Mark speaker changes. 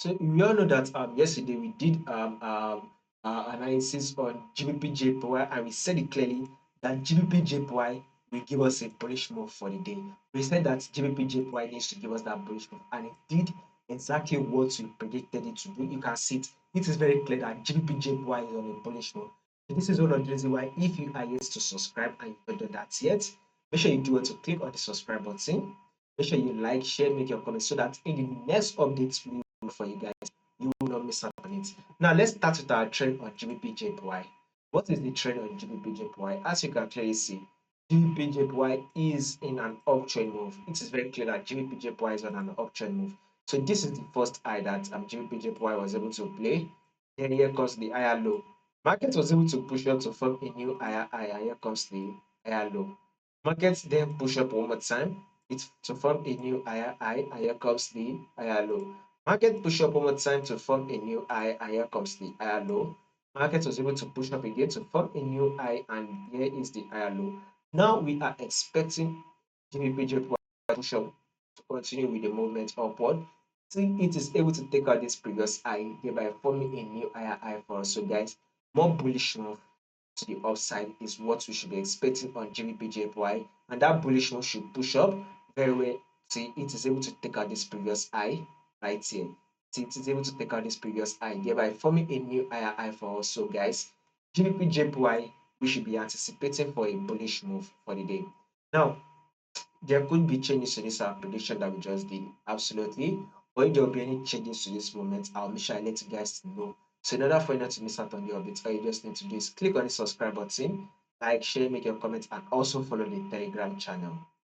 Speaker 1: So we all know that yesterday we did analysis on GBPJPY, and we said it clearly that GBPJPY will give us a bullish move for the day. We said that GBPJPY needs to give us that bullish move, and it did exactly what we predicted it to do. You can see it. It is very clear that GBPJPY is on a bullish move. So this is one of the reasons why, if you are yet to subscribe and you've not done that yet, make sure you do it to click on the subscribe button. Make sure you like, share, make your comments so that in the next updates we will for you guys, you will not miss out on it. Now let's start with our trend on GBPJPY. What is the trend on GBPJPY? As you can clearly see, GBPJPY is in an uptrend move. It is very clear that GBPJPY is on an uptrend move. So this is the first high that GBPJPY was able to play. Then here comes the higher low. Market was able to push up to form a new higher high, and here comes the higher low. Market then push up one more time. It to form a new higher high, and here comes the higher low. Market push up one more time to form a new high, and here comes the higher low. Market was able to push up again to form a new high, and here is the higher low. Now we are expecting GBPJPY push up to continue with the movement upward till it is able to take out this previous high, thereby forming a new higher high for us. So guys, more bullish move to the upside is what we should be expecting on GBPJPY, and that bullish move should push up very well till it is able to take out this previous high right here. Till it is able to take out this previous high, thereby forming a new higher high for us. So guys, GBPJPY, we should be anticipating for a bullish move for the day. Now, there could be changes to this prediction that we just did, absolutely. But if there will be any changes to this moment, I'll make sure I let you guys know. So in order for you not to miss out on the updates, all you just need to do is click on the subscribe button, like, share, make your comments, and also follow the Telegram channel.